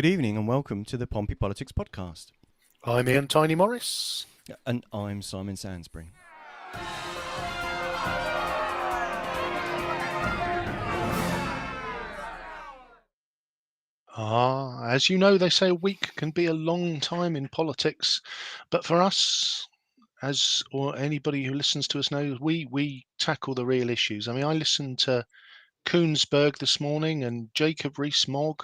Good evening and welcome to the Pompey Politics Podcast. I'm Ian Tiny Morris. And I'm Simon Sansbury. As you know, they say a week can be a long time in politics, but for us, or anybody who listens to us knows, we tackle the real issues. I mean, I listened to Koonsberg this morning and Jacob Rees-Mogg,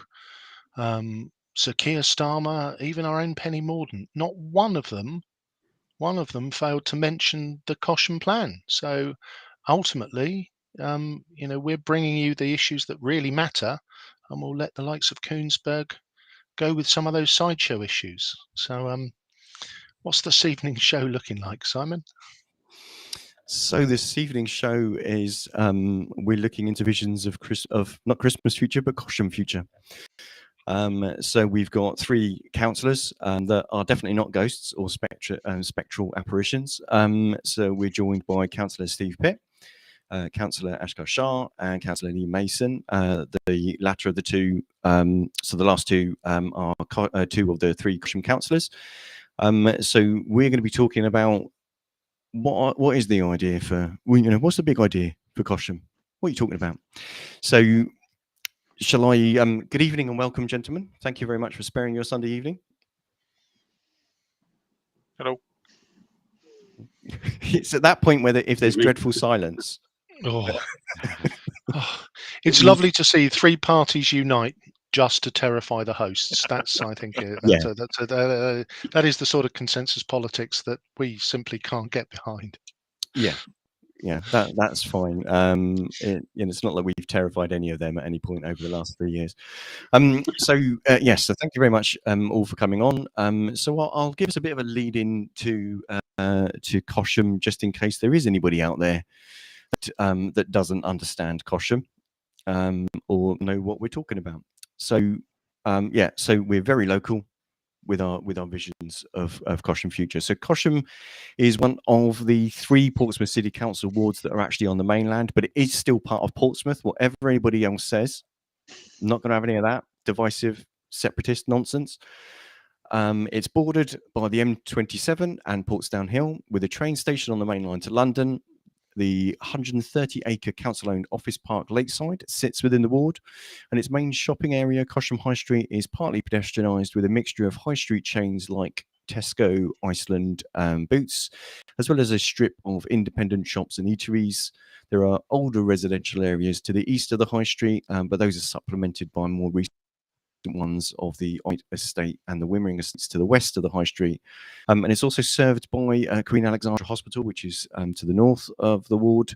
Sir Keir Starmer, even our own Penny Mordaunt. Not one of them failed to mention the Cosham plan. So ultimately, we're bringing you the issues that really matter, and we'll let the likes of Koonsberg go with some of those sideshow issues. So, what's this evening's show looking like, Simon? So this evening's show is we're looking into visions of not Christmas future, but Cosham future. So we've got three councillors that are definitely not ghosts or spectral apparitions. So we're joined by Cllrs Steve Pitt, Councillor Asghar Shah and Councillor Lee Mason. The latter of the two, so the last two are two of the three Cosham councillors. So we're going to be talking about what is the idea for, what's the big idea for Cosham? What are you talking about? So shall I, good evening and welcome, gentlemen. Thank you very much for sparing your Sunday evening. Hello. It's at that point where if there's dreadful silence. It's lovely to see three parties unite just to terrify the hosts. That's, I think, that is the sort of consensus politics that we simply can't get behind. Yeah, that's fine. It's not like we've terrified any of them at any point over the last 3 years. So thank you very much all for coming on. So I'll give us a bit of a lead in to Cosham, just in case there is anybody out there that doesn't understand Cosham or know what we're talking about. So so we're very local with our visions of Cosham future. So Cosham is one of the three Portsmouth City Council wards that are actually on the mainland, but it is still part of Portsmouth. Whatever anybody else says, I'm not going to have any of that divisive separatist nonsense. It's bordered by the M27 and Portsdown Hill, with a train station on the main line to London. The 130-acre council-owned office park Lakeside sits within the ward, and its main shopping area, Cosham High Street, is partly pedestrianised with a mixture of high street chains like Tesco, Iceland, Boots, as well as a strip of independent shops and eateries. There are older residential areas to the east of the high street, but those are supplemented by more recent ones of the White Estate and the Wimmering Estates to the west of the High Street. And it's also served by Queen Alexandra Hospital, which is to the north of the ward.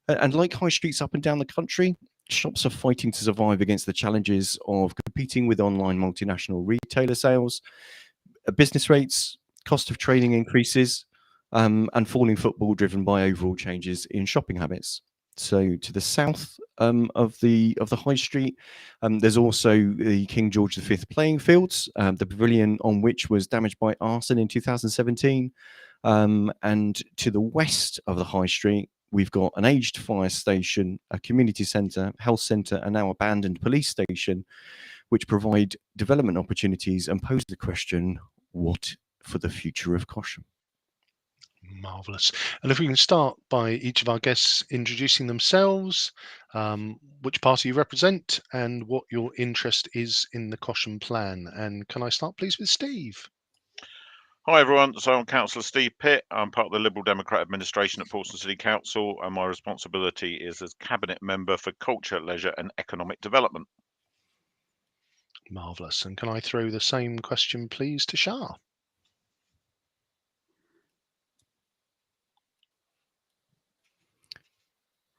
And like high streets up and down the country, shops are fighting to survive against the challenges of competing with online multinational retailer sales, business rates, cost of trading increases, and falling football driven by overall changes in shopping habits. So to the south of the high street, there's also the King George V playing fields, the pavilion on which was damaged by arson in 2017. And to the west of the high street, we've got an aged fire station, a community centre, health centre, and now abandoned police station, which provide development opportunities and pose the question, what for the future of Cosham? Marvellous. And if we can start by each of our guests introducing themselves, which party you represent, and what your interest is in the Cosham plan. And can I start, please, with Steve? Hi, everyone. So I'm Councillor Steve Pitt. I'm part of the Liberal Democrat administration at Portsmouth City Council, and my responsibility is as Cabinet Member for Culture, Leisure and Economic Development. Marvellous. And can I throw the same question, please, to Shah?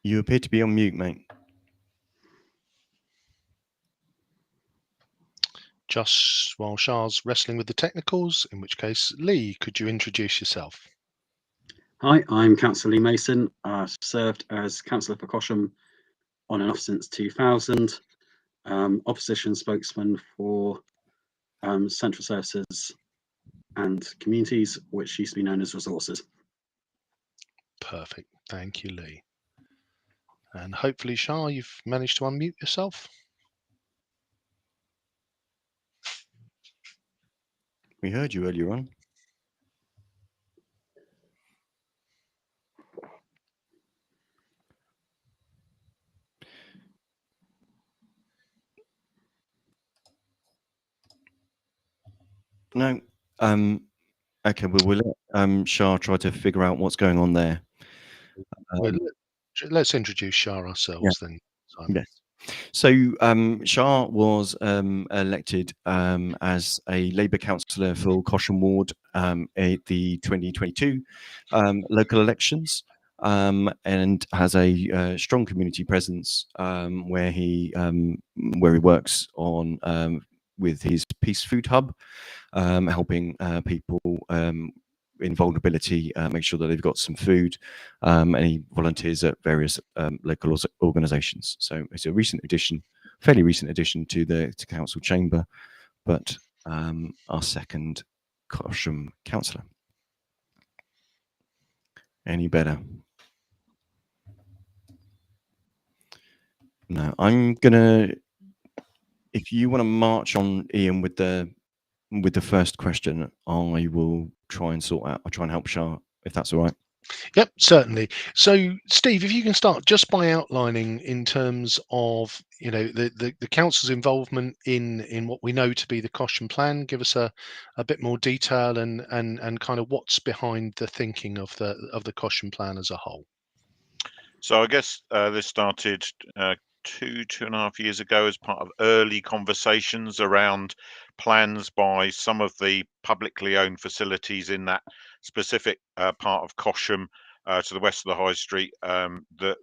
You appear to be on mute, mate. Just while Shah's wrestling with the technicals, in which case, Lee, could you introduce yourself? Hi, I'm Councillor Lee Mason. I've served as Councillor for Cosham on and off since 2000. Opposition spokesman for Central Services and Communities, which used to be known as Resources. Perfect. Thank you, Lee. And hopefully, Shah, you've managed to unmute yourself. We heard you earlier on. No. Okay, well, we'll let Shah try to figure out what's going on there. Well, let's introduce Shah ourselves then, Simon. Yes. So Shah was elected as a Labour councillor for Cosham Ward at the 2022 local elections, and has a strong community presence where he works on with his Peace Food Hub, helping people in vulnerability make sure that they've got some food, and he volunteers at various local organisations. So it's a recent addition, fairly recent addition to the council chamber, but our second Cosham councillor. Any better? No, I'm gonna. If you want to march on, Ian, with the first question, I will try and sort out. I'll try and help Shah, if that's all right. Yep, certainly. So, Steve, if you can start just by outlining in terms of, you know, the council's involvement in what we know to be the Cosham plan. Give us a bit more detail and kind of what's behind the thinking of the Cosham plan as a whole. So I guess this started 2.5 years ago as part of early conversations around plans by some of the publicly owned facilities in that specific part of Cosham to the west of the High Street that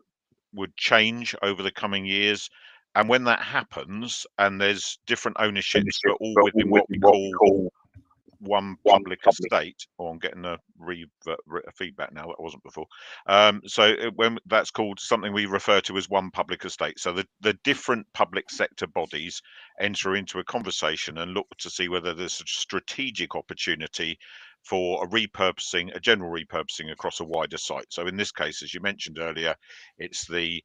would change over the coming years. And when that happens, and there's different ownerships, but all within what we call one public estate. Oh, I'm getting a feedback now that wasn't before. When that's called something we refer to as one public estate. So the different public sector bodies enter into a conversation and look to see whether there's a strategic opportunity for a general repurposing across a wider site. So in this case, as you mentioned earlier, it's the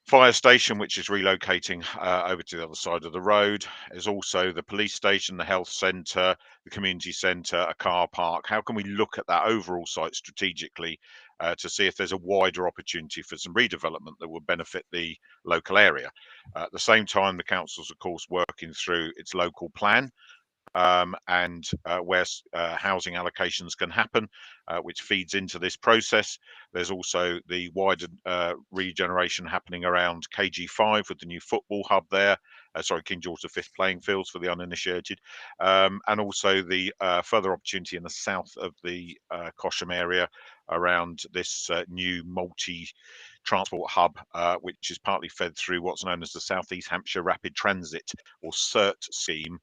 fire station, which is relocating over to the other side of the road. There's also the police station, the health centre, the community centre, a car park. How can we look at that overall site strategically to see if there's a wider opportunity for some redevelopment that will benefit the local area? At the same time, the council's, of course, working through its local plan, and where housing allocations can happen, which feeds into this process. There's also the wider regeneration happening around KG5 with the new football hub there. King George V playing fields for the uninitiated, and also the further opportunity in the south of the Cosham area around this new multi-transport hub, which is partly fed through what's known as the South East Hampshire Rapid Transit, or CERT scheme,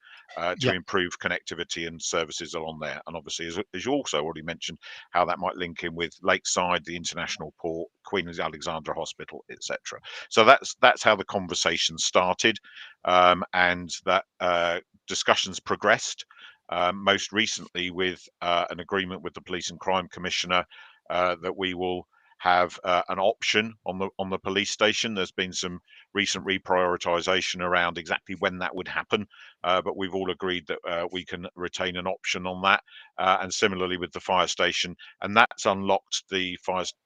to improve connectivity and services along there. And obviously, as you also already mentioned, how that might link in with Lakeside, the International Port, Queen Alexandra Hospital, etc. So that's how the conversation started, and that discussions progressed. Most recently with an agreement with the Police and Crime Commissioner that we will have an option on the police station. There's been some recent reprioritization around exactly when that would happen, but we've all agreed that we can retain an option on that, and similarly with the fire station, and that's unlocked the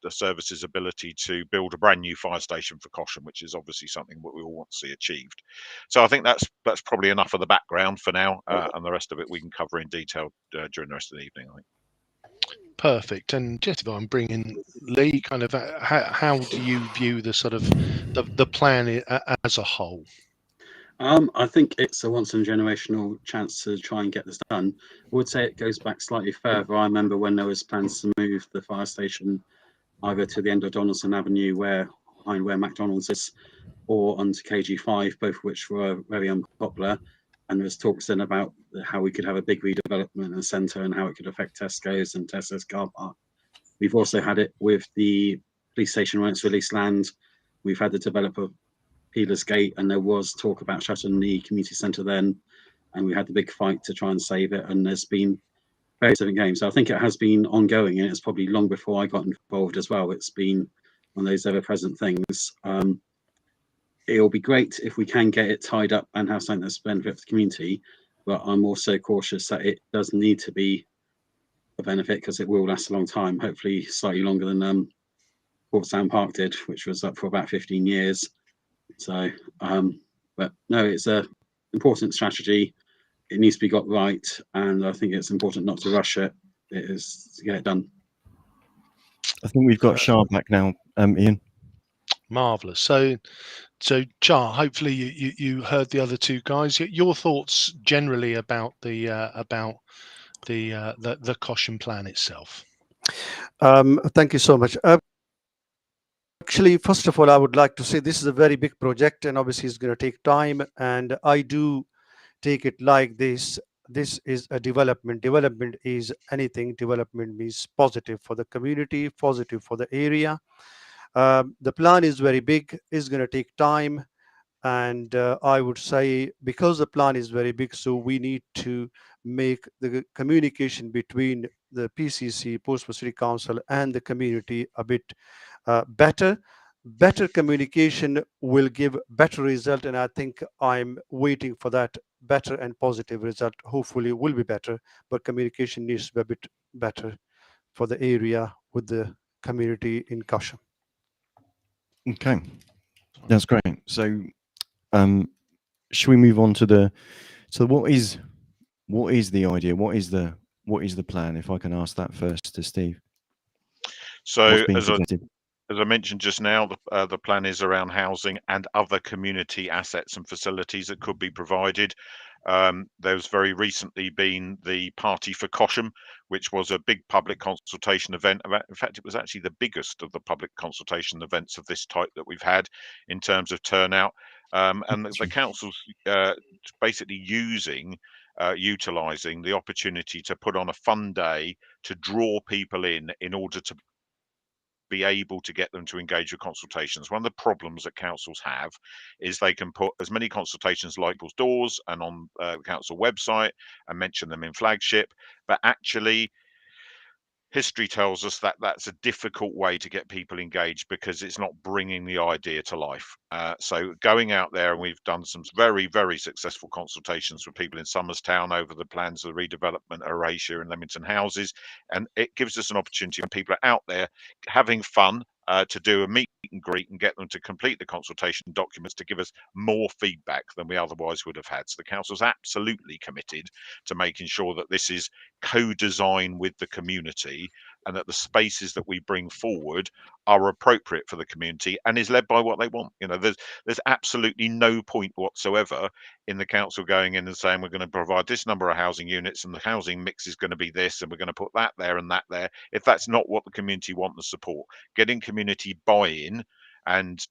service's ability to build a brand new fire station for Cosham, which is obviously something that we all want to see achieved. So I think that's probably enough of the background for now, and the rest of it we can cover in detail during the rest of the evening, I think. Perfect. And just if I'm bringing Lee, kind of how do you view the sort of the plan as a whole? I think it's a once in a generational chance to try and get this done. I would say it goes back slightly further. I remember when there was plans to move the fire station either to the end of Donaldson Avenue, behind where McDonald's is, or onto KG5, both of which were very unpopular. And there was talks then about how we could have a big redevelopment in the centre and how it could affect Tesco's and Tesco's car park. We've also had it with the police station when it's released land. We've had the developer Peeler's Gate, and there was talk about shutting the community centre then, and we had the big fight to try and save it. And there's been various different games. So I think it has been ongoing, and it's probably long before I got involved as well. It's been one of those ever-present things. It'll be great if we can get it tied up and have something that's benefit for the community. but I'm also cautious that it does need to be a benefit because it will last a long time, hopefully slightly longer than Portsdown Park did, which was up for about 15 years. So, but no, it's a important strategy. It needs to be got right, and I think it's important not to rush it. It is to get it done. I think we've got Shah back now, Ian. Marvellous. So Char, hopefully you heard the other two guys. Your thoughts generally about the Cosham plan itself. Thank you so much. Actually, first of all, I would like to say this is a very big project, and obviously it's going to take time. And I do take it like this. This is a development. Development is anything. Development means positive for the community, positive for the area. The plan is very big. It's going to take time. And I would say because the plan is very big, so we need to make the communication between the PCC, Portsmouth City Council, and the community a bit better. Better communication will give better result, and I think I'm waiting for that better and positive result. Hopefully will be better, but communication needs to be a bit better for the area with the community in Cosham. Okay, that's great. So should we move on to what is the idea? What is the plan? If I can ask that first to Steve. So suggested? As I mentioned just now, the plan is around housing and other community assets and facilities that could be provided. There's very recently been the Party for Cosham, which was a big public consultation event. In fact, it was actually the biggest of the public consultation events of this type that we've had in terms of turnout. And the council's basically utilising the opportunity to put on a fun day to draw people in order to be able to get them to engage with consultations. One of the problems that councils have is they can put as many consultations like people's doors and on the council website and mention them in flagship, but actually history tells us that that's a difficult way to get people engaged because it's not bringing the idea to life. So going out there, and we've done some very, very successful consultations with people in Somerstown over the plans of the redevelopment of Erasure and Leamington houses. And it gives us an opportunity when people are out there having fun to do a meet and greet and get them to complete the consultation documents to give us more feedback than we otherwise would have had. So the council's absolutely committed to making sure that this is co-design with the community and that the spaces that we bring forward are appropriate for the community and is led by what they want. You know, there's absolutely no point whatsoever in the council going in and saying we're going to provide this number of housing units and the housing mix is going to be this and we're going to put that there and that there, if that's not what the community want and support. Getting community buy-in and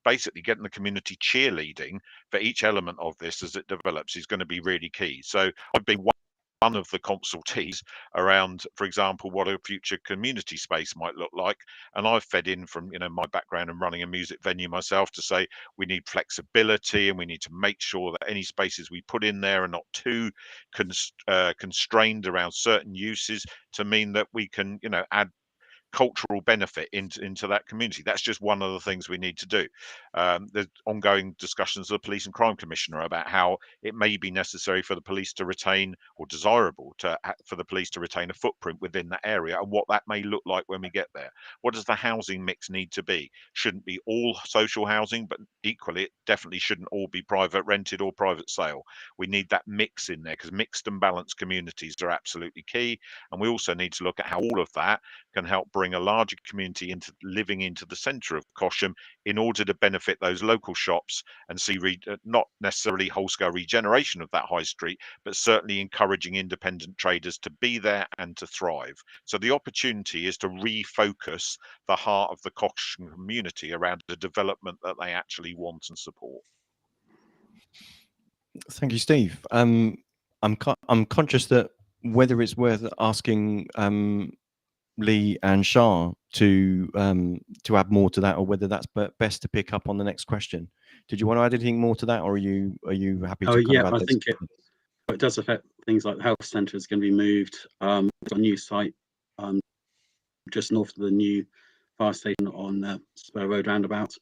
basically getting the community cheerleading for each element of this as it develops is going to be really key. So I've been one of the consultees around, for example, what a future community space might look like. And I've fed in from, you know, my background in running a music venue myself to say we need flexibility and we need to make sure that any spaces we put in there are not too constrained around certain uses to mean that we can, you know, add cultural benefit into that community. That's just one of the things we need to do. There's ongoing discussions with the Police and Crime Commissioner about how it may be necessary for the police to retain, or desirable for the police to retain, a footprint within that area and what that may look like when we get there. What does the housing mix need to be? Shouldn't be all social housing, but equally it definitely shouldn't all be private rented or private sale. We need that mix in there because mixed and balanced communities are absolutely key. And we also need to look at how all of that can help bring a larger community into living into the centre of Cosham in order to benefit those local shops and see not necessarily whole-scale regeneration of that high street, but certainly encouraging independent traders to be there and to thrive. So the opportunity is to refocus the heart of the Cosham community around the development that they actually want and support. Thank you, Steve. I'm conscious that whether it's worth asking Lee and Shah to add more to that, or whether that's best to pick up on the next question. Did you want to add anything more to that, or are you happy to? I think it does affect things like the health centre is going to be moved. We've got a new site just north of the new fire station on Spur Road roundabout.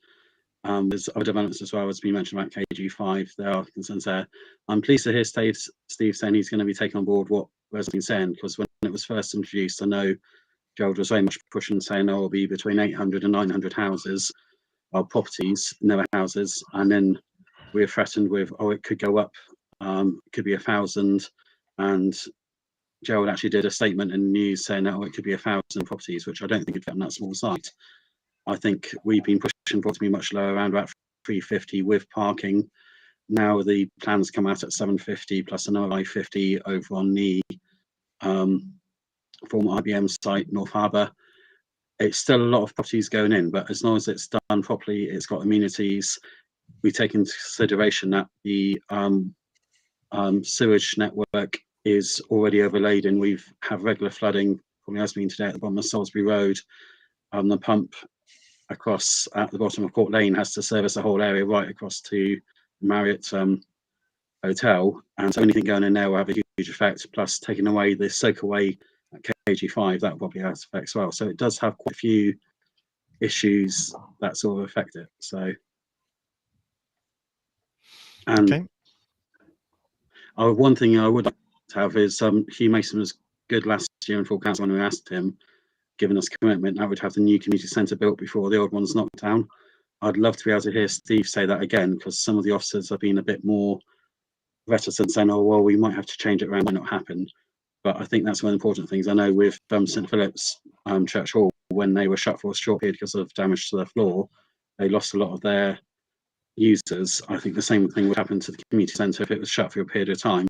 There's other developments as well, as we mentioned about KG5. There are concerns there. I'm pleased to hear Steve saying he's going to be taking on board what has been saying, because when it was first introduced, I know Gerald was very much pushing, saying, oh, it'll be between 800 and 900 houses, or properties, never houses. And then we were threatened with, oh, it could go up, it could be 1,000. And Gerald actually did a statement in the news saying that, oh, it could be 1,000 properties, which I don't think it'd fit on that small site. I think we've been pushing for it to be much lower, around about 350 with parking. Now the plans come out at 750 plus another 550 over on the former IBM site, North Harbour. It's still a lot of properties going in, but as long as it's done properly, it's got amenities. We take into consideration that the sewage network is already overlaid, and we've have regular flooding, probably has been today at the bottom of Salisbury Road. The pump across at the bottom of Court Lane has to service the whole area right across to Marriott Hotel, and so anything going in there will have a huge effect. Plus, taking away the soak away at KG5, that will probably have effect as well. So it does have quite a few issues that sort of affect it. So, and Okay. one thing I would like to have is Hugh Mason was good last year in full council when we asked him, giving us commitment that would have the new community centre built before the old one's knocked down. I'd love to be able to hear Steve say that again, because some of the officers have been a bit more reticent, saying, oh, well, we might have to change it around, might not happen. But I think that's one of the important things. I know with St Philip's Church Hall, when they were shut for a short period because of damage to their floor, they lost a lot of their users. I think the same thing would happen to the community centre if it was shut for a period of time.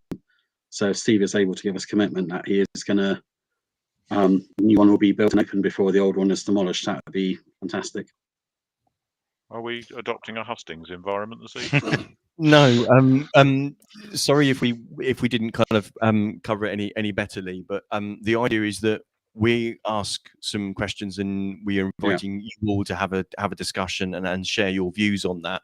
So if Steve is able to give us commitment that he is going to, the new one will be built and open before the old one is demolished, that would be fantastic. Are we adopting a hustings environment this evening? No, sorry if we didn't kind of cover it any better, Lee. But the idea is that we ask some questions and we are inviting you all to have a discussion and share your views on that.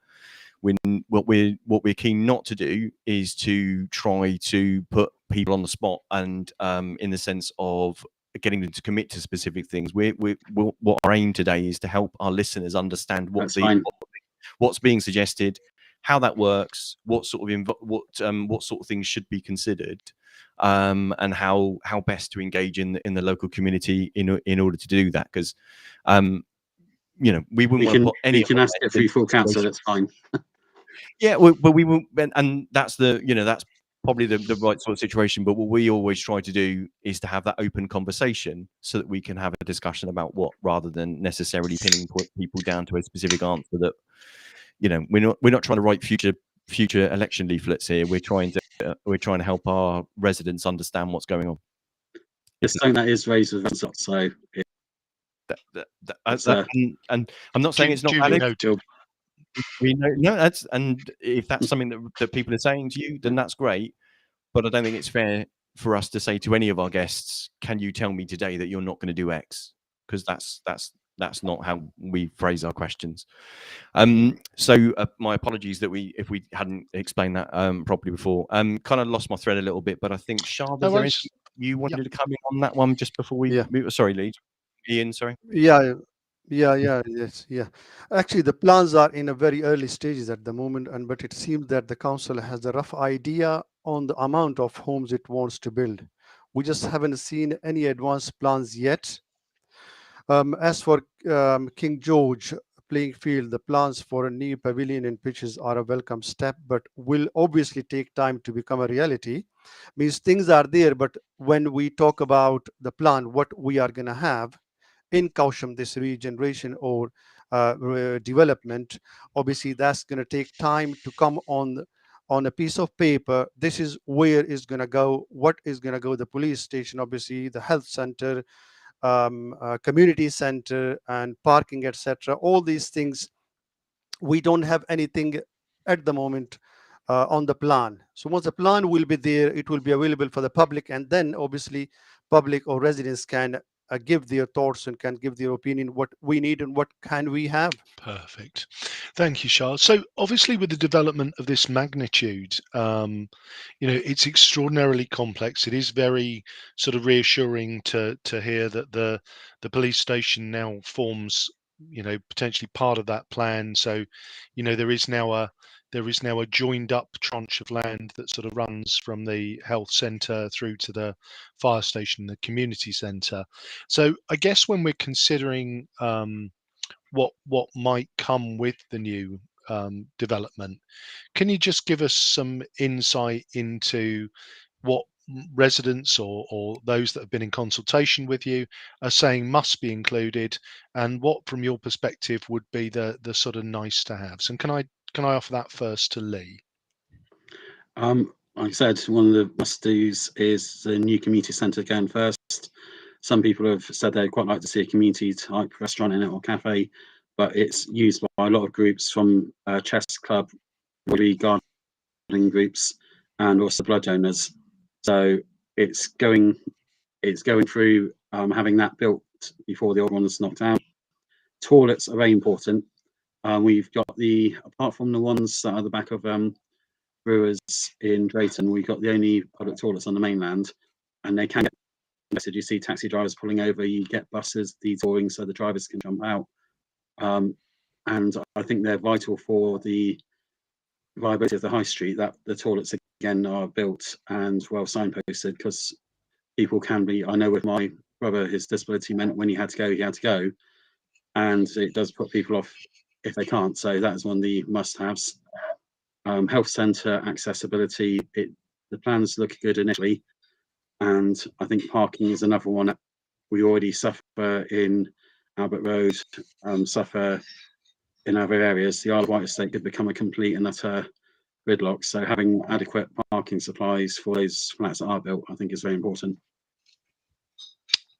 When what we're keen not to do is to try to put people on the spot and in the sense of getting them to commit to specific things. What our aim today is to help our listeners understand what's being suggested, how that works, what sort of things should be considered, and how best to engage in the local community in order to do that. Because we wouldn't want to put any. We can ask it through full council. That's fine. Yeah, but we won't, and that's that's probably the right sort of situation. But what we always try to do is to have that open conversation so that we can have a discussion about what, rather than necessarily pinning people down to a specific answer. That we're not trying to write future election leaflets here. We're trying to help our residents understand what's going on. It's something that is raised with results, so and I'm not saying it's not valid. We know, no, that's, and if that's something that people are saying to you, then that's great. But I don't think it's fair for us to say to any of our guests, "Can you tell me today that you're not going to do X?" Because that's not how we phrase our questions. So my apologies that if we hadn't explained that properly before. Kind of lost my thread a little bit, but I think Shah, was there anything you wanted to come in on that one just before we? Sorry, Lee. Ian, sorry. Yeah. Actually, the plans are in a very early stages at the moment, but it seems that the council has a rough idea on the amount of homes it wants to build. We just haven't seen any advanced plans yet. As for King George playing field, the plans for a new pavilion and pitches are a welcome step, but will obviously take time to become a reality. Means things are there, but when we talk about the plan, what we are going to have in Cosham, this regeneration or development, obviously that's going to take time to come on a piece of paper. This is where is going to go, what is going to go, the police station, obviously the health center, community center and parking, etc. All these things, we don't have anything at the moment on the plan. So once the plan will be there, it will be available for the public, and then obviously public or residents can give their thoughts and can give their opinion what we need and what can we have. Perfect. Thank you, Charles. So obviously with the development of this magnitude, it's extraordinarily complex. It is very sort of reassuring to hear that the police station now forms potentially part of that plan. So, there is now a joined up tranche of land that sort of runs from the health centre through to the fire station, the community centre. So I guess when we're considering what might come with the new development, can you just give us some insight into what residents or those that have been in consultation with you are saying must be included, and what from your perspective would be the sort of nice to haves? And can I offer that first to Lee? Like I said, one of the must-dos is the new community centre going first. Some people have said they'd quite like to see a community-type restaurant in it or cafe, but it's used by a lot of groups from chess club, Rotary, gardening groups, and also blood donors. So it's going through having that built before the old one's knocked out. Toilets are very important. We've got apart from the ones that are at the back of Brewers in Drayton, we've got the only public toilets on the mainland, and they can get message. You see taxi drivers pulling over, you get buses detouring so the drivers can jump out. And I think they're vital for the viability of the high street, that the toilets again are built and well signposted, because people can be, I know with my brother, his disability meant when he had to go, and it does put people off if they can't. So that is one of the must-haves. Health centre accessibility, the plans look good initially, and I think parking is another one. We already suffer in Albert Road, suffer in other areas. The Isle of Wight estate could become a complete and utter gridlock, so having adequate parking supplies for those flats that are built, I think, is very important.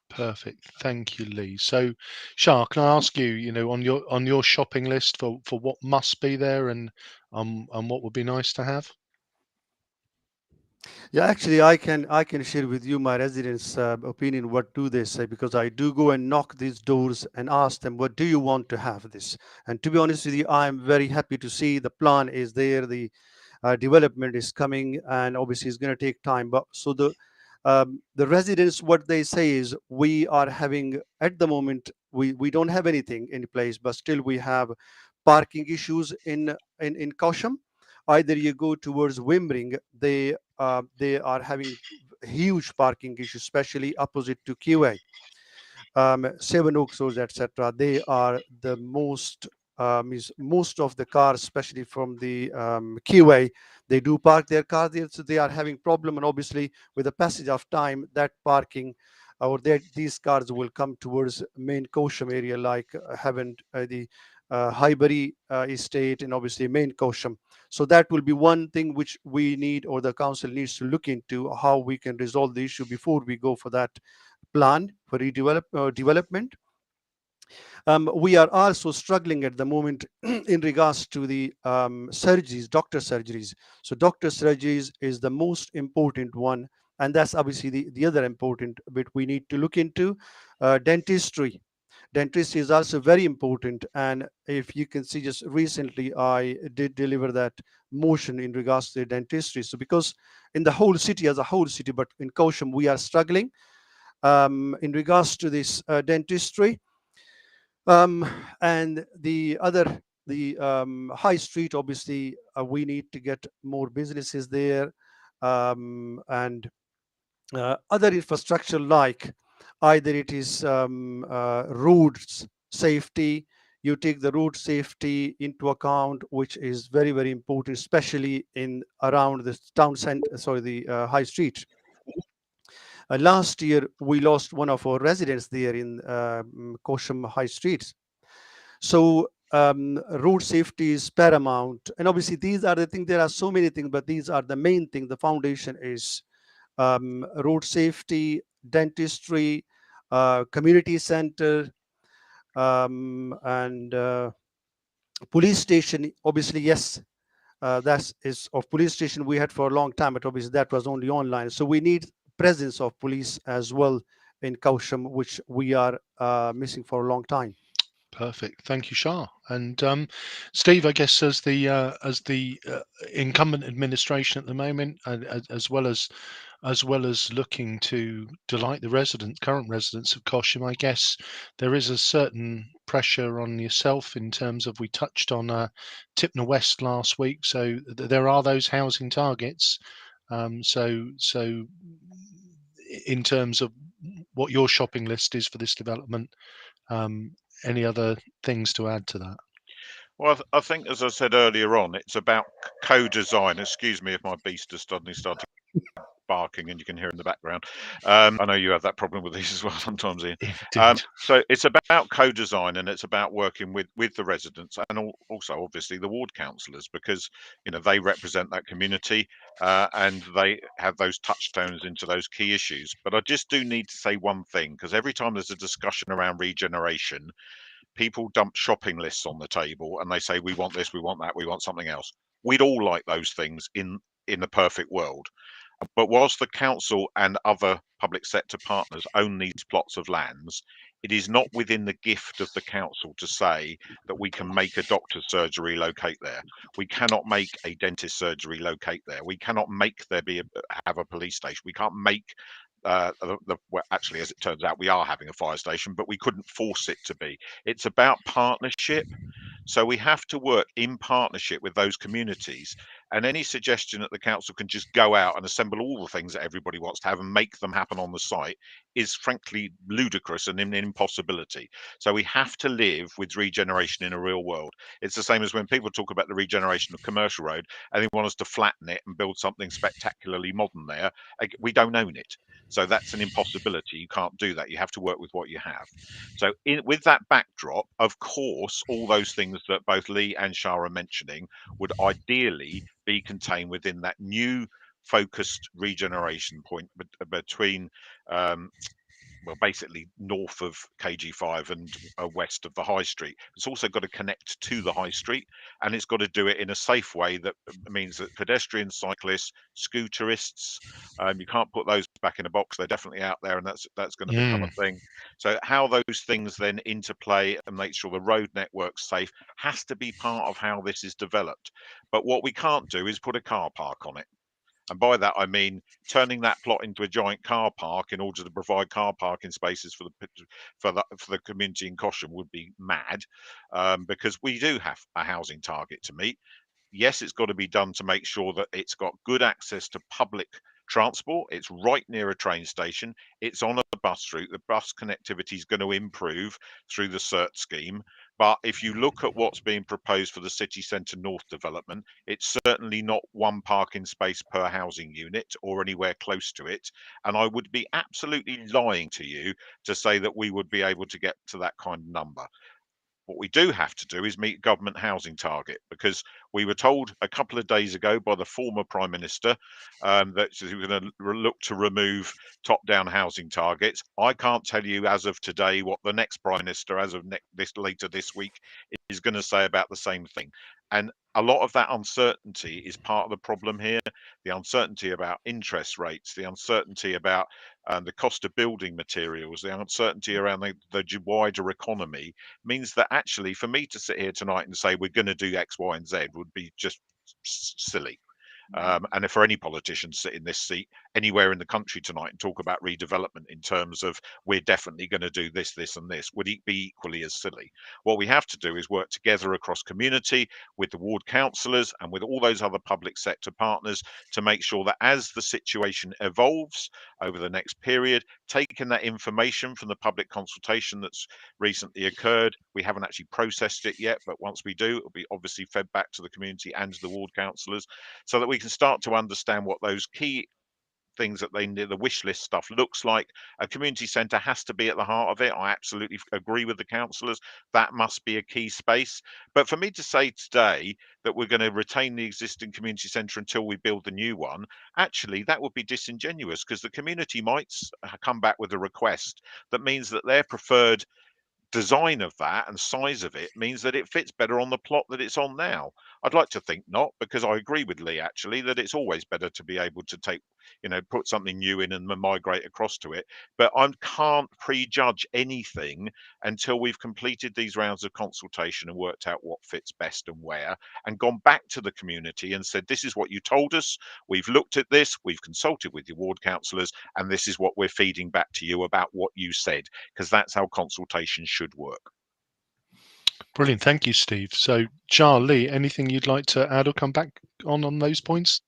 Perfect, thank you, Lee. So, Shah, can I ask you, on your shopping list for what must be there and what would be nice to have? Yeah, actually, I can share with you my residents' opinion. What do they say? Because I do go and knock these doors and ask them, what do you want to have this? And to be honest with you, I am very happy to see the plan is there, the development is coming, and obviously it's going to take time. But so the residents, what they say is, we are having at the moment, we don't have anything in place, but still we have parking issues in Cosham. Either you go towards Wimbring, they are having huge parking issues, especially opposite to QA, Seven Oaks Road, etc. They are the most most of the cars, especially from the QA, they do park their cars there, so they are having problem. And obviously, with the passage of time, that parking these cars will come towards main Cosham area, like the Highbury estate, and obviously main Cosham. So that will be one thing which we need, or the council needs to look into, how we can resolve the issue before we go for that plan for development. We are also struggling at the moment in regards to the surgeries, doctor surgeries. So doctor surgeries is the most important one, and that's obviously the other important bit we need to look into. Dentistry. Dentistry is also very important, and if you can see, just recently I did deliver that motion in regards to dentistry. So because in the whole city, as a whole city, but in Cosham we are struggling in regards to this dentistry. And the high street, obviously we need to get more businesses there, and other infrastructure, like either it is roads safety. You take the road safety into account, which is very, very important, especially in around the town center, sorry, the high street. Last year we lost one of our residents there in Cosham High Street. So road safety is paramount, and obviously these are the things. There are so many things, but these are the main thing. The foundation is road safety, dentistry, community center, and police station. Obviously, yes, that is of police station we had for a long time, but obviously that was only online. So we need presence of police as well in Cosham, which we are missing for a long time. Perfect. Thank you, Shah. And Steve, I guess as the incumbent administration at the moment, as well as looking to delight the current residents of Cosham, I guess there is a certain pressure on yourself in terms of, we touched on Tipner West last week, so there are those housing targets. So in terms of what your shopping list is for this development, any other things to add to that? Well, I think, as I said earlier on, it's about co-design. Excuse me if my beast has suddenly started barking and you can hear in the background. I know you have that problem with these as well sometimes, Ian. Indeed. So it's about co-design, and it's about working with the residents, and also obviously the ward councillors, because they represent that community, and they have those touchstones into those key issues. But I just do need to say one thing, because every time there's a discussion around regeneration, people dump shopping lists on the table and they say, we want this, we want that, we want something else. We'd all like those things in the perfect world. But whilst the council and other public sector partners own these plots of lands, it is not within the gift of the council to say that we can make a doctor's surgery locate there. We cannot make a dentist surgery locate there. We cannot make there have a police station. We can't make well, actually, as it turns out, we are having a fire station, but we couldn't force it to be. It's about partnership. So we have to work in partnership with those communities, and any suggestion that the council can just go out and assemble all the things that everybody wants to have and make them happen on the site is frankly ludicrous and an impossibility. So we have to live with regeneration in a real world. It's the same as when people talk about the regeneration of Commercial Road and they want us to flatten it and build something spectacularly modern there. We don't own it. So that's an impossibility. You can't do that. You have to work with what you have. So with that backdrop, of course, all those things that both Lee and Shah are mentioning would ideally be contained within that new focused regeneration point between well, basically north of KG5 and west of the High Street. It's also got to connect to the High Street, and it's got to do it in a safe way that means that pedestrians, cyclists, scooterists, you can't put those back in a box. They're definitely out there, and that's going to become a thing. So how those things then interplay and make sure the road network's safe has to be part of how this is developed. But what we can't do is put a car park on it. And by that, I mean turning that plot into a giant car park in order to provide car parking spaces for the community in Cosham would be mad, because we do have a housing target to meet. Yes, it's got to be done to make sure that it's got good access to public transport. It's right near a train station. It's on a bus route. The bus connectivity is going to improve through the CERT scheme. But if you look at what's being proposed for the city centre north development, it's certainly not one parking space per housing unit or anywhere close to it. And I would be absolutely lying to you to say that we would be able to get to that kind of number. What we do have to do is meet government housing target, because we were told a couple of days ago by the former Prime Minister that he was going to look to remove top-down housing targets. I can't tell you as of today what the next Prime Minister, as of later this week, is going to say about the same thing. And a lot of that uncertainty is part of the problem here. The uncertainty about interest rates, the uncertainty about the cost of building materials, the uncertainty around the wider economy means that actually for me to sit here tonight and say we're going to do X, Y, and Z would be just silly. And if for any politician to sit in this seat anywhere in the country tonight and talk about redevelopment in terms of we're definitely going to do this, this, and this would be equally as silly. What we have to do is work together across community with the ward councillors and with all those other public sector partners to make sure that as the situation evolves over the next period, taking that information from the public consultation that's recently occurred, we haven't actually processed it yet, but once we do, it'll be obviously fed back to the community and to the ward councillors, so that we can start to understand what those key things that the wish list stuff looks like. A community centre has to be at the heart of it. I absolutely agree with the councillors. That must be a key space. But for me to say today that we're going to retain the existing community centre until we build the new one, actually that would be disingenuous, because the community might come back with a request that means that their preferred design of that and size of it means that it fits better on the plot that it's on now. I'd like to think not, because I agree with Lee actually that it's always better to be able to take put something new in and migrate across to it. But I can't prejudge anything until we've completed these rounds of consultation and worked out what fits best and where, and gone back to the community and said, this is what you told us, we've looked at this, we've consulted with your ward councillors, and this is what we're feeding back to you about what you said, because that's how consultation should work. Brilliant. Thank you, Steve. So, Lee, anything you'd like to add or come back on those points?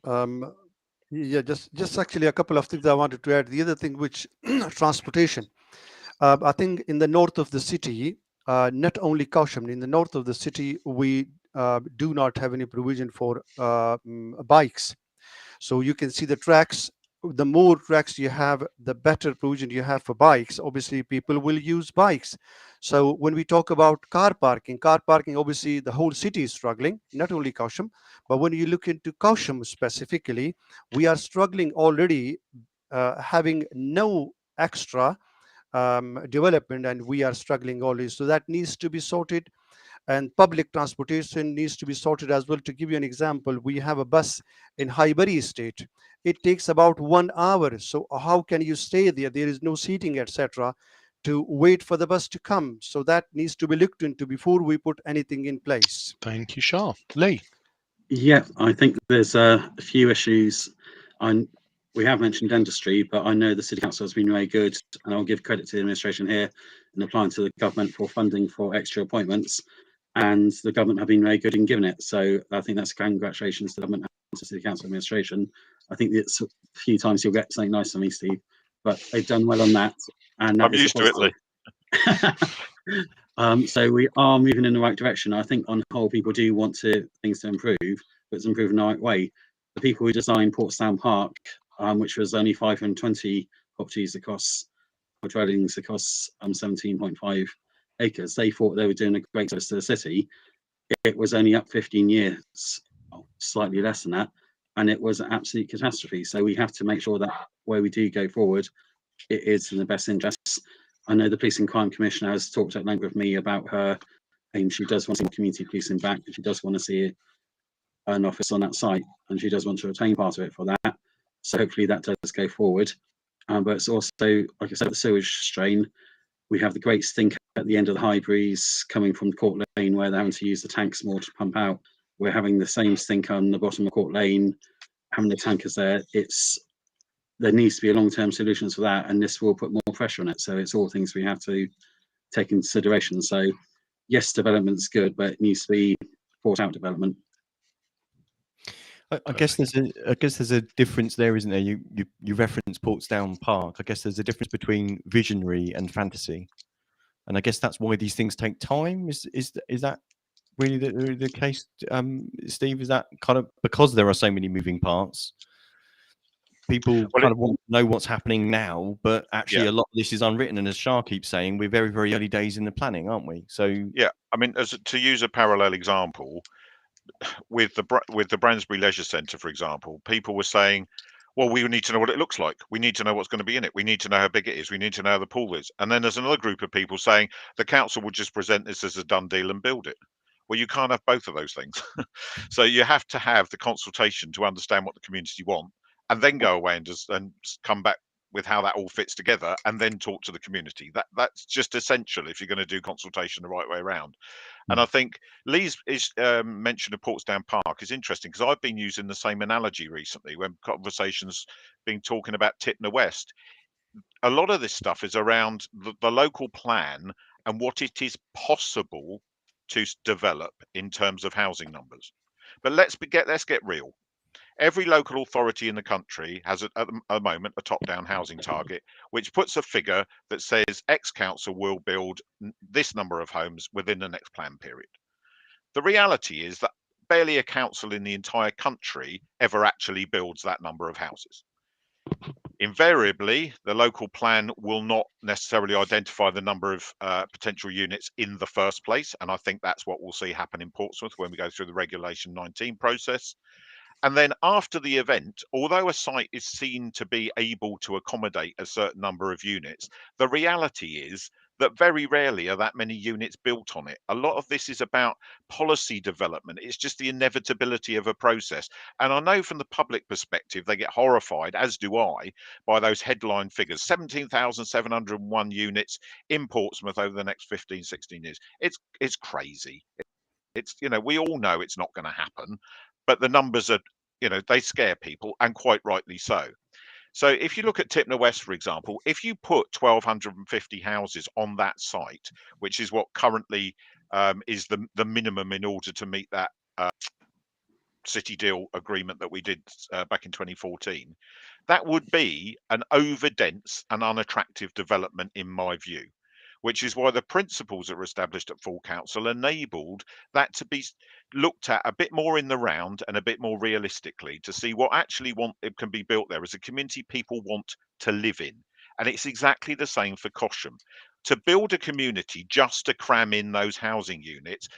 Yeah, just actually a couple of things I wanted to add. The other thing, which transportation. I think in the north of the city, not only Cosham, in the north of the city, we do not have any provision for bikes. So you can see the tracks. The more tracks you have, the better provision you have for bikes. Obviously, people will use bikes. So when we talk about car parking, obviously the whole city is struggling, not only Cosham, but when you look into Cosham specifically, we are struggling already, having no extra development, and we are struggling always. So that needs to be sorted. And public transportation needs to be sorted as well. To give you an example, we have a bus in Highbury Estate. It takes about 1 hour. So how can you stay there? There is no seating, etc., to wait for the bus to come. So that needs to be looked into before we put anything in place. Thank you, Shah. Lee? Yeah, I think there's a few issues. We have mentioned dentistry, but I know the City Council has been very good, and I'll give credit to the administration here in applying to the government for funding for extra appointments, and the government have been very good in giving it. So I think that's congratulations to the government and to the City Council administration. I think it's a few times you'll get something nice from me, Steve, but they've done well on that. And that I'm used to it, Lee. So we are moving in the right direction. I think on the whole, people do want things to improve, but it's improved in the right way. The people who designed Portsdown Park, which was only 520 properties across, or dwellings across 17.5 acres, they thought they were doing a great service to the city. It was only up 15 years, slightly less than that, and it was an absolute catastrophe. So we have to make sure that where we do go forward, it is in the best interests. I know the Police and Crime Commissioner has talked at length with me about her aim. She does want to see community policing back, and she does want to see an office on that site, and she does want to retain part of it for that. So hopefully that does go forward. But it's also, like I said, the sewage strain. We have the great stink at the end of the Highbury's coming from Court Lane, where they're having to use the tanks more to pump out. We're having the same stink on the bottom of Court Lane, having the tankers there. There needs to be a long-term solutions for that, and this will put more pressure on it. So it's all things we have to take into consideration. So yes, development's good, but it needs to be thought out development. I guess there's a difference there, isn't there? You reference Portsdown Park. I guess there's a difference between visionary and fantasy, and I guess that's why these things take time. Is that really the case, Steve? Is that kind of because there are so many moving parts? People kind of want to know what's happening now, but actually a lot of this is unwritten. And as Shah keeps saying, we're very, very early days in the planning, aren't we? So yeah, I mean, to use a parallel example, with the Bransbury Leisure Centre, for example, people were saying, well, we need to know what it looks like. We need to know what's going to be in it. We need to know how big it is. We need to know how the pool is. And then there's another group of people saying the council would just present this as a done deal and build it. Well, you can't have both of those things. So you have to have the consultation to understand what the community want, and then go away and come back with how that all fits together, and then talk to the community. That's just essential if you're going to do consultation the right way around. And I think Lee's mention of Portsdown Park is interesting, because I've been using the same analogy recently when conversations been talking about Tipner West. A lot of this stuff is around the local plan and what it is possible to develop in terms of housing numbers. But let's get real. Every local authority in the country has at the moment a top-down housing target, which puts a figure that says X council will build this number of homes within the next plan period. The reality is that barely a council in the entire country ever actually builds that number of houses. Invariably, the local plan will not necessarily identify the number of potential units in the first place, and I think that's what we'll see happen in Portsmouth when we go through the Regulation 19 process. And then after the event, although a site is seen to be able to accommodate a certain number of units, the reality is that very rarely are that many units built on it. A lot of this is about policy development. It's just the inevitability of a process. And I know from the public perspective, they get horrified, as do I, by those headline figures: 17,701 units in Portsmouth over the next 15, 16 years. It's crazy. It's, you know, we all know it's not going to happen, but the numbers are, you know, they scare people, and quite rightly so. So if you look at Tipner West, for example, if you put 1,250 houses on that site, which is what currently is the minimum in order to meet that city deal agreement that we did back in 2014, that would be an overdense and unattractive development in my view, which is why the principles that were established at full council enabled that to be looked at a bit more in the round and a bit more realistically to see what actually it can be built there as a community people want to live in. And it's exactly the same for Cosham. To build a community just to cram in those housing units,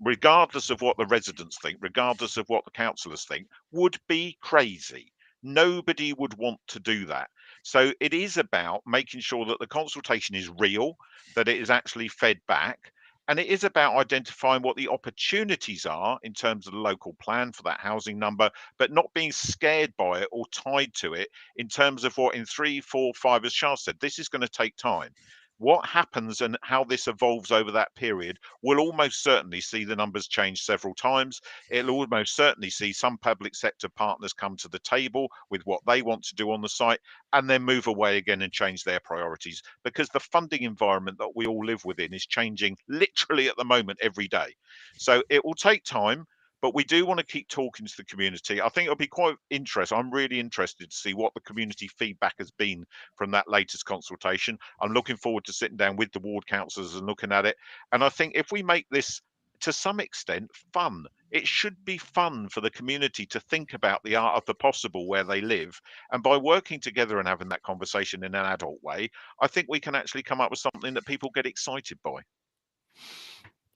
regardless of what the residents think, regardless of what the councillors think, would be crazy. Nobody would want to do that. So it is about making sure that the consultation is real, that it is actually fed back, and it is about identifying what the opportunities are in terms of the local plan for that housing number, but not being scared by it or tied to it in terms of what in 3, 4, 5, as Shah said, this is going to take time. What happens and how this evolves over that period will almost certainly see the numbers change several times. It'll almost certainly see some public sector partners come to the table with what they want to do on the site and then move away again and change their priorities, because the funding environment that we all live within is changing literally at the moment every day. So it will take time, but we do want to keep talking to the community. I think it'll be quite interesting. I'm really interested to see what the community feedback has been from that latest consultation. I'm looking forward to sitting down with the ward councillors and looking at it. And I think if we make this to some extent fun, it should be fun for the community to think about the art of the possible where they live. And by working together and having that conversation in an adult way, I think we can actually come up with something that people get excited by.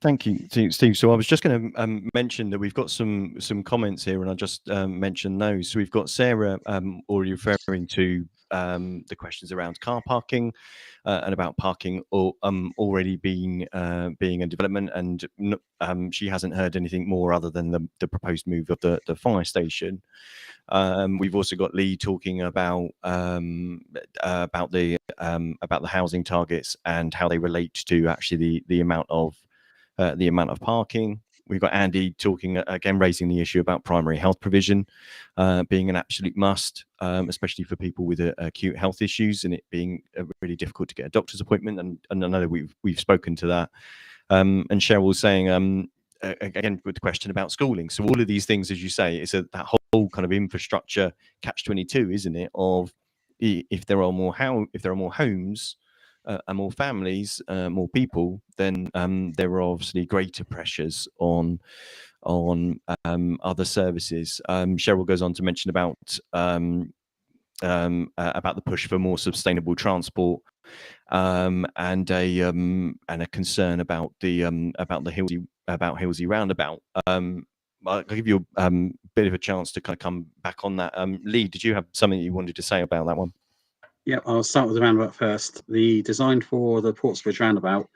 Thank you, Steve. So I was just going to mention that we've got some comments here, and I'll just mention those. So we've got Sarah already referring to the questions around car parking and about parking or already being a development, and she hasn't heard anything more other than the proposed move of the fire station. We've also got Lee talking about the housing targets and how they relate to actually the amount of parking. We've got Andy talking again, raising the issue about primary health provision being an absolute must, especially for people with acute health issues, and it being really difficult to get a doctor's appointment. And I know we've spoken to that. And Cheryl saying again with the question about schooling. So all of these things, as you say, is that whole kind of infrastructure catch-22, isn't it? Of if there are more homes. And more families, more people, then there are obviously greater pressures on other services. Cheryl goes on to mention about the push for more sustainable transport and a concern about the Hilsey roundabout. I'll give you a bit of a chance to kind of come back on that. Lee, did you have something you wanted to say about that one? Yeah, I'll start with the roundabout first. The design for the Portsbridge roundabout,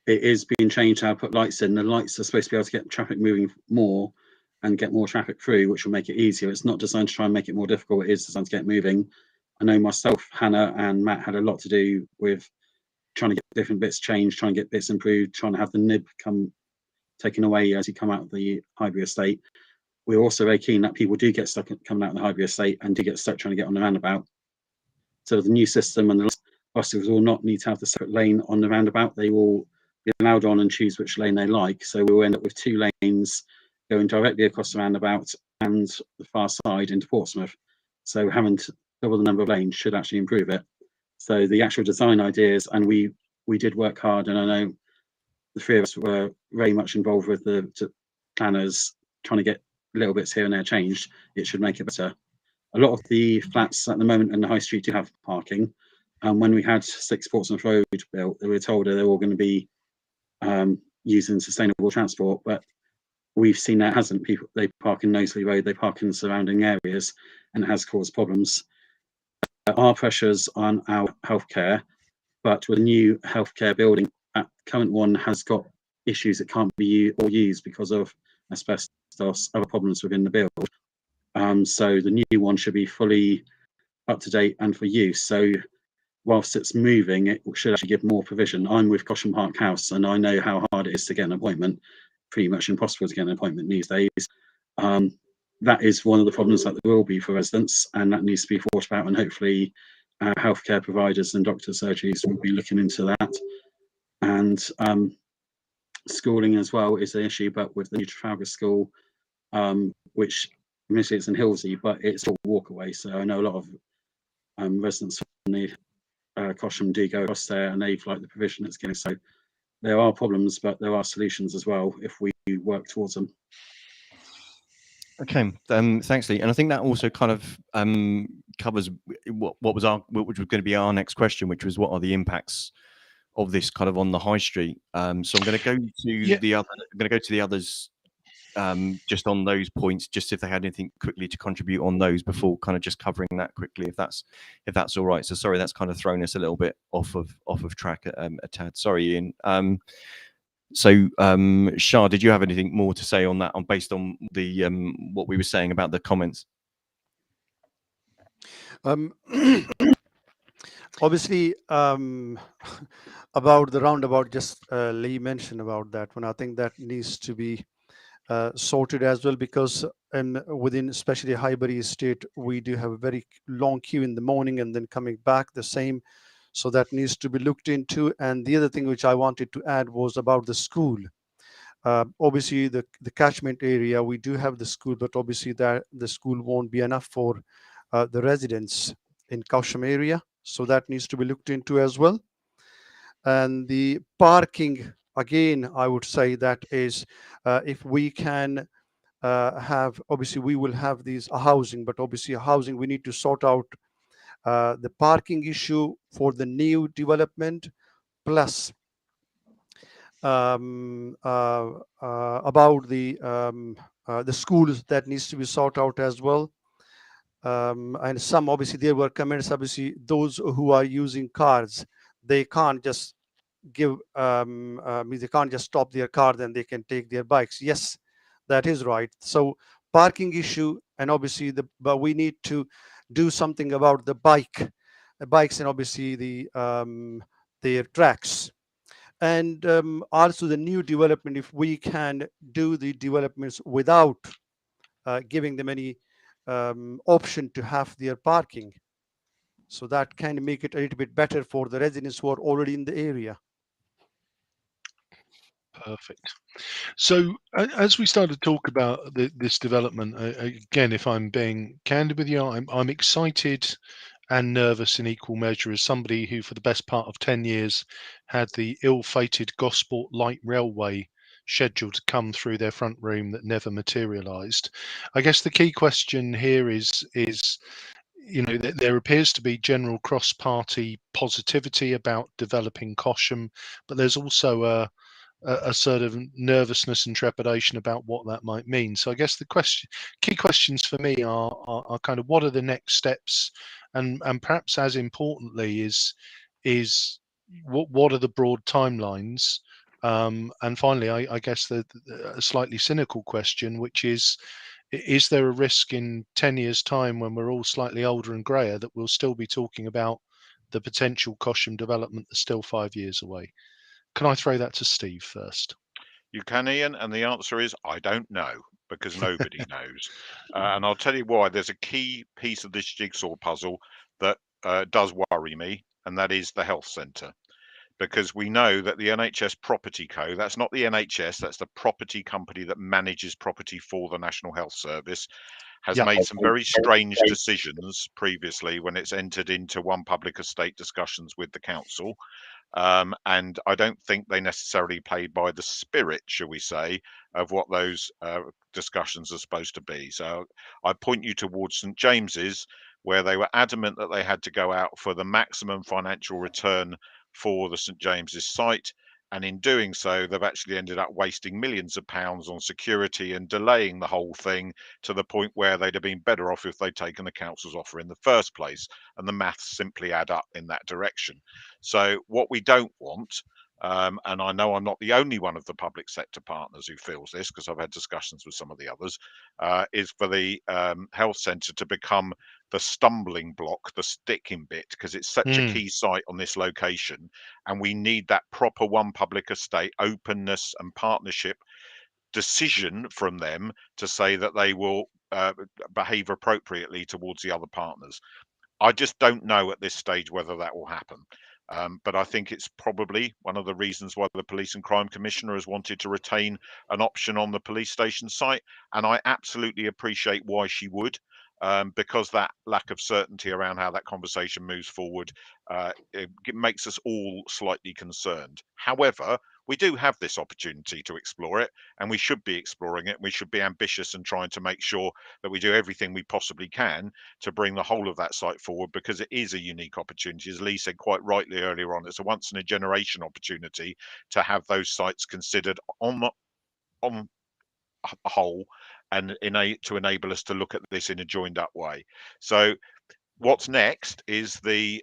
it is being changed to put lights in. The lights are supposed to be able to get traffic moving more and get more traffic through, which will make it easier. It's not designed to try and make it more difficult. It is designed to get moving. I know myself, Hannah and Matt had a lot to do with trying to get different bits changed, trying to get bits improved, trying to have the nib taken away as you come out of the Highbury estate. We're also very keen that people do get stuck coming out of the Highbury estate and do get stuck trying to get on the roundabout. So the new system and the buses will not need to have the separate lane on the roundabout. They will be allowed on and choose which lane they like. So we'll end up with 2 lanes going directly across the roundabout and the far side into Portsmouth. So having to double the number of lanes should actually improve it. So the actual design ideas, and we did work hard, and I know the 3 of us were very much involved with the planners trying to get little bits here and there changed. It should make it better. A lot of the flats at the moment in the high street do have parking. And when we had 6 Portsmouth Road built, they were told they're all going to be using sustainable transport. But we've seen that hasn't. People, they park in Knowsley Road, they park in surrounding areas, and it has caused problems. Our pressures on our healthcare But with a new healthcare building, that current one has got issues that can't be used because of asbestos, other problems within the build. So the new one should be fully up to date and for use. So whilst it's moving, it should actually give more provision. I'm with Cosham Park House, and I know how hard it is to get an appointment. Pretty much impossible to get an appointment these days. That is one of the problems that there will be for residents, and that needs to be thought about, and hopefully healthcare providers and doctor surgeries will be looking into that. And schooling as well is an issue, but with the new Trafalgar School, which initially it's in Hilsey, but it's a walk away. So I know a lot of residents from the Cosham do go across there, and they've liked the provision it's getting. So there are problems, but there are solutions as well if we work towards them. Okay, thanks, Lee. And I think that also kind of covers what was going to be our next question, which was what are the impacts of this kind of on the high street. So I'm going to go to the others just on those points, just if they had anything quickly to contribute on those before kind of just covering that quickly, if that's all right. So sorry, that's kind of thrown us a little bit off of track a tad. Sorry, Ian. So Shah, did you have anything more to say on that, based on the what we were saying about the comments? Obviously, about the roundabout, just Lee mentioned about that one. I think that needs to be sorted as well, because within especially Highbury Estate, we do have a very long queue in the morning and then coming back the same. So that needs to be looked into. And the other thing which I wanted to add was about the school. Obviously, the catchment area, we do have the school, but obviously that the school won't be enough for the residents in Cosham area. So that needs to be looked into as well. And the parking, again, I would say that is, if we can have, obviously we will have these housing, but obviously housing, we need to sort out the parking issue for the new development, plus about the schools that needs to be sorted out as well. And some, obviously there were comments, obviously those who are using cars, they can't just give they can't just stop their car, then they can take their bikes. Yes, that is right. So parking issue, and obviously but we need to do something about the bikes, and obviously their tracks. And also the new development, if we can do the developments without giving them any option to have their parking, so that can make it a little bit better for the residents who are already in the area. Perfect. So as we start to talk about this development, again, if I'm being candid with you, I'm excited and nervous in equal measure, as somebody who for the best part of 10 years had the ill-fated Gosport Light Railway scheduled to come through their front room that never materialized. I guess the key question here is you know, there appears to be general cross-party positivity about developing Cosham, but there's also a sort of nervousness and trepidation about what that might mean. So I guess the key questions for me are kind of what are the next steps, and perhaps as importantly is what are the broad timelines, and finally I guess a slightly cynical question, which is there a risk in 10 years time, when we're all slightly older and grayer, that we'll still be talking about the potential Cosham development that's still 5 years away? Can I throw that to Steve first? You can, Ian, and the answer is I don't know, because nobody knows. And I'll tell you why. There's a key piece of this jigsaw puzzle that does worry me, and that is the health centre. Because we know that the NHS Property Co, that's not the NHS, that's the property company that manages property for the National Health Service, has made some very strange decisions previously when it's entered into one public estate discussions with the council. And I don't think they necessarily played by the spirit, shall we say, of what those discussions are supposed to be. So I point you towards St James's, where they were adamant that they had to go out for the maximum financial return for the St James's site. And in doing so, they've actually ended up wasting millions of pounds on security and delaying the whole thing to the point where they'd have been better off if they'd taken the council's offer in the first place. And the maths simply add up in that direction. So what we don't want, and I know I'm not the only one of the public sector partners who feels this, because I've had discussions with some of the others, is for the health centre to become the stumbling block, the sticking bit, because it's such a key site on this location, and we need that proper one public estate openness and partnership decision from them to say that they will behave appropriately towards the other partners. I just don't know at this stage whether that will happen. But I think it's probably one of the reasons why the Police and Crime Commissioner has wanted to retain an option on the police station site. And I absolutely appreciate why she would, because that lack of certainty around how that conversation moves forward, it makes us all slightly concerned. However, we do have this opportunity to explore it, and we should be exploring it. We should be ambitious and trying to make sure that we do everything we possibly can to bring the whole of that site forward, because it is a unique opportunity. As Lee said quite rightly earlier on, it's a once in a generation opportunity to have those sites considered on a whole, and to enable us to look at this in a joined up way. So what's next is we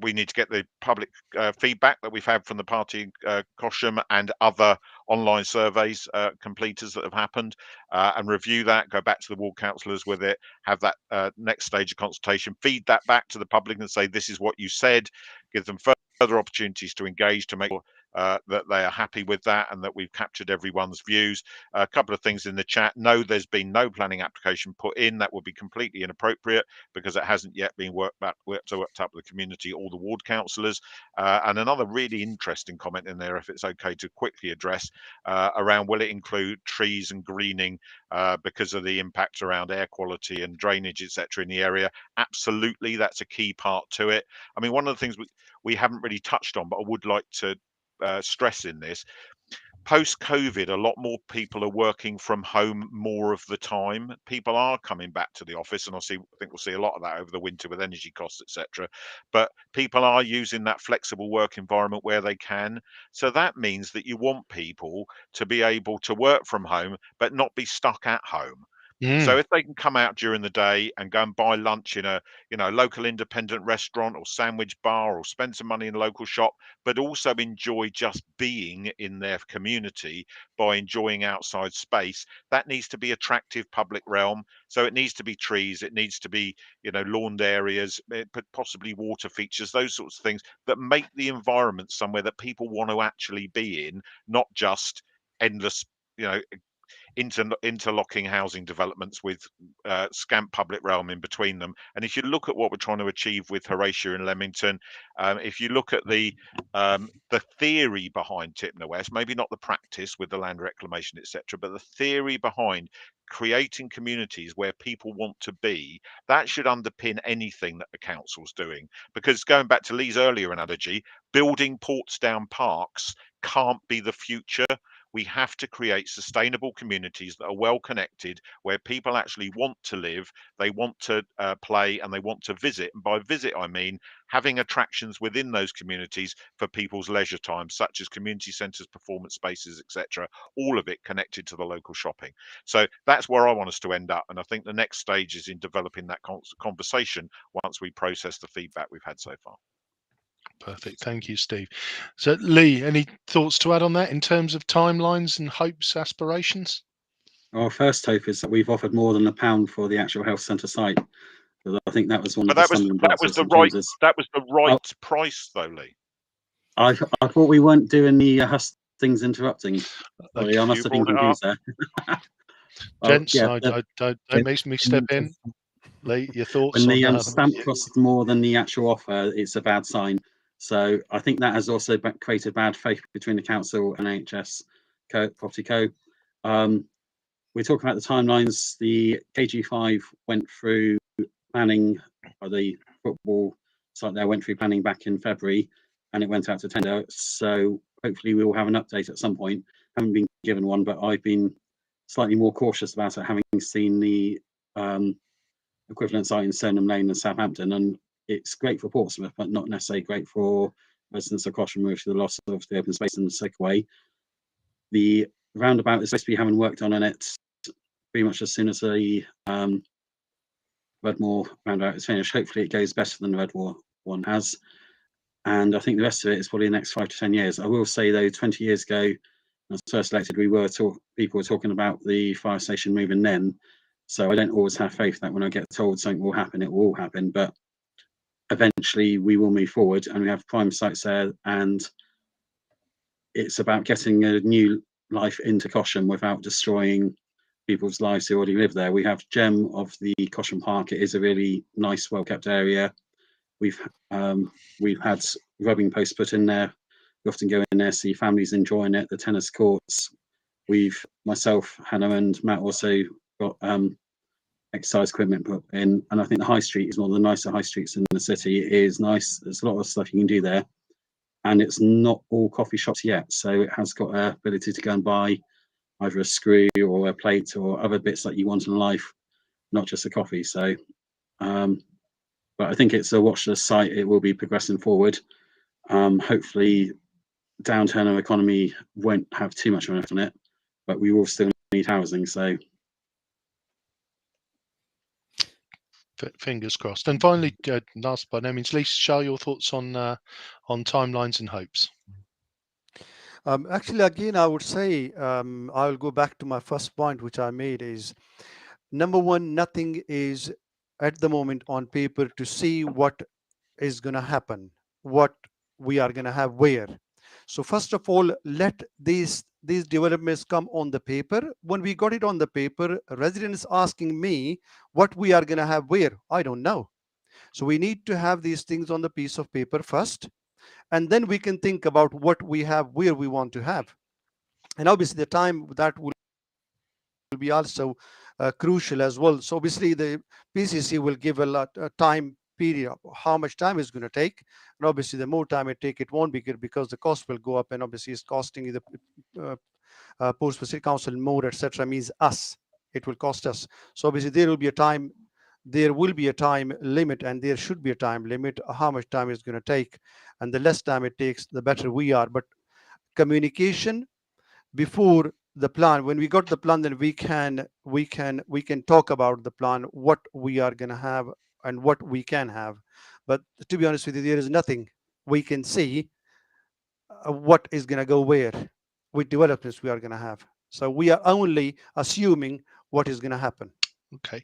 need to get the public feedback that we've had from the party Cosham and other online surveys completers that have happened, and review that, go back to the ward councillors with it, have that next stage of consultation, feed that back to the public and say this is what you said, give them further opportunities to engage, to make sure that they are happy with that and that we've captured everyone's views. A couple of things in the chat: no, there's been no planning application put in. That would be completely inappropriate because it hasn't yet been worked up with the community or the ward councillors. And another really interesting comment in there, if it's okay to quickly address, around will it include trees and greening because of the impact around air quality and drainage, etc. in the area. Absolutely, that's a key part to it. I mean, one of the things we haven't really touched on, but I would like to stress in this: post-COVID, a lot more people are working from home more of the time. People are coming back to the office, and I think we'll see a lot of that over the winter with energy costs, etc. But people are using that flexible work environment where they can. So that means that you want people to be able to work from home, but not be stuck at home. So if they can come out during the day and go and buy lunch in a local independent restaurant or sandwich bar, or spend some money in a local shop, but also enjoy just being in their community by enjoying outside space, that needs to be attractive public realm. So it needs to be trees, it needs to be lawned areas, but possibly water features, those sorts of things that make the environment somewhere that people want to actually be in, not just endless interlocking housing developments with scant public realm in between them. And if you look at what we're trying to achieve with Horatia and Leamington, if you look at the theory behind Tipner West, maybe not the practice with the land reclamation, etc., but the theory behind creating communities where people want to be, that should underpin anything that the council's doing. Because going back to Lee's earlier analogy, building Portsdown parks can't be the future. We have to create sustainable communities that are well connected, where people actually want to live, they want to play, and they want to visit. And by visit, I mean having attractions within those communities for people's leisure time, such as community centres, performance spaces, etc. All of it connected to the local shopping. So that's where I want us to end up. And I think the next stage is in developing that conversation once we process the feedback we've had so far. Perfect. Thank you, Steve. So, Lee, any thoughts to add on that in terms of timelines and hopes, aspirations? Our first hope is that we've offered more than £1 for the actual health centre site. I think that was one But of that was the right price, though, Lee. I thought we weren't doing the hustings interrupting. Sorry, I must have been confused there. Gents, don't make me step in. Lee, your thoughts? When the stamp costs more than the actual offer, it's a bad sign. So I think that has also created bad faith between the council and NHS Property Co. We're talking about the timelines. The KG5 went through planning, or the football site there went through planning back in February, and it went out to tender. So hopefully we will have an update at some point. Haven't been given one, but I've been slightly more cautious about it, having seen the equivalent site in Surnham Lane and Southampton, and it's great for Portsmouth, but not necessarily great for residents of Cosham with the loss of the open space and the takeaway. The roundabout is supposed to be having worked on it pretty much as soon as the Redmoor roundabout is finished. Hopefully it goes better than the Redmoor one has. And I think the rest of it is probably the next 5 to 10 years. I will say though, 20 years ago, when I was first elected, people were talking about the fire station moving then. So I don't always have faith that when I get told something will happen, it will happen. But eventually we will move forward, and we have prime sites there, and it's about getting a new life into Cosham without destroying people's lives who already live there. We have Gem of the Cosham Park. It is a really nice, well-kept area. We've had rubbing posts put in there. We often go in there, see families enjoying it. The tennis courts. Myself, Hannah, and Matt also got exercise equipment put in, and I think the high street is one of the nicer high streets in the city. It is nice. There's a lot of stuff you can do there, and it's not all coffee shops yet, so it has got an ability to go and buy either a screw or a plate or other bits that you want in life, not just a coffee. So but I think it's a watch this site. It will be progressing forward. Hopefully downturn of economy won't have too much of an effect on it, but we will still need housing. So fingers crossed. And finally, last by no means least, share your thoughts on timelines and hopes. Actually, again, I would say I'll go back to my first point, which I made is number one, nothing is at the moment on paper to see what is going to happen, what we are going to have where. So first of all, let these developments come on the paper. When we got it on the paper, residents asking me what we are going to have where, I don't know. So we need to have these things on the piece of paper first, and then we can think about what we have where we want to have. And obviously the time that will be also crucial as well. So obviously the PCC will give a time period of how much time it's going to take, and obviously the more time it take, it won't be good because the cost will go up, and obviously it's costing the Port Specific Council more, etc. means us, it will cost us. So obviously there will be a time limit, and there should be a time limit how much time it's going to take, and the less time it takes, the better we are. But communication before the plan, when we got the plan, then we can talk about the plan, what we are going to have and what we can have. But to be honest with you, there is nothing we can see what is going to go where, with developments we are going to have. So we are only assuming what is going to happen. Okay,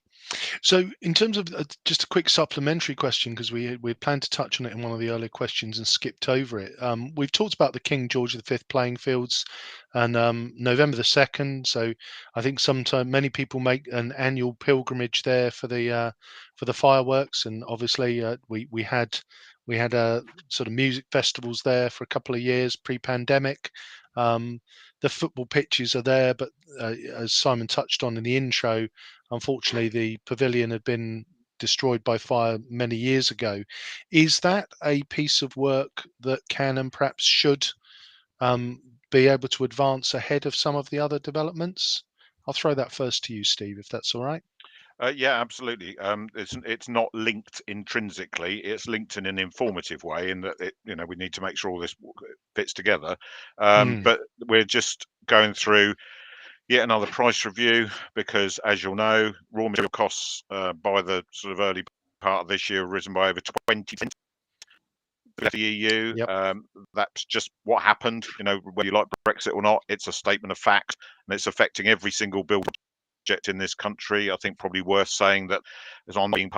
so in terms of just a quick supplementary question, because we planned to touch on it in one of the earlier questions and skipped over it. We've talked about the King George V playing fields, and November the 2nd. So I think many people make an annual pilgrimage there for the fireworks, and obviously we had sort of music festivals there for a couple of years pre-pandemic. The football pitches are there, but as Simon touched on in the intro, unfortunately, the pavilion had been destroyed by fire many years ago. Is that a piece of work that can and perhaps should be able to advance ahead of some of the other developments? I'll throw that first to you, Steve, if that's all right. Yeah, absolutely. It's not linked intrinsically. It's linked in an informative way, in that we need to make sure all this fits together. But we're just going through yet another price review because, as you'll know, raw material costs by the sort of early part of this year have risen by over 20% for the EU. Yep. That's just what happened. Whether you like Brexit or not, it's a statement of fact, and it's affecting every single build project in this country. I think probably worth saying that as on being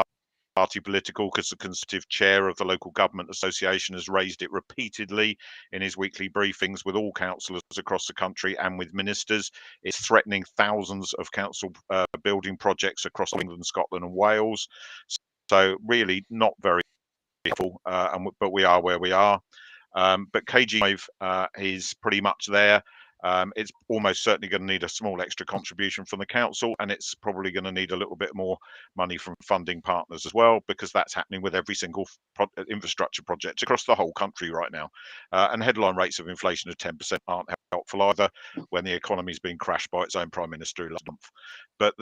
party political, because the Conservative chair of the local government association has raised it repeatedly in his weekly briefings with all councillors across the country and with ministers. It's threatening thousands of council building projects across England, Scotland and Wales. So really not very helpful, but we are where we are. But KG5 is pretty much there. It's almost certainly going to need a small extra contribution from the council, and it's probably going to need a little bit more money from funding partners as well, because that's happening with every single infrastructure project across the whole country right now. And headline rates of inflation of 10% aren't helpful either when the economy is being crashed by its own prime minister last month. But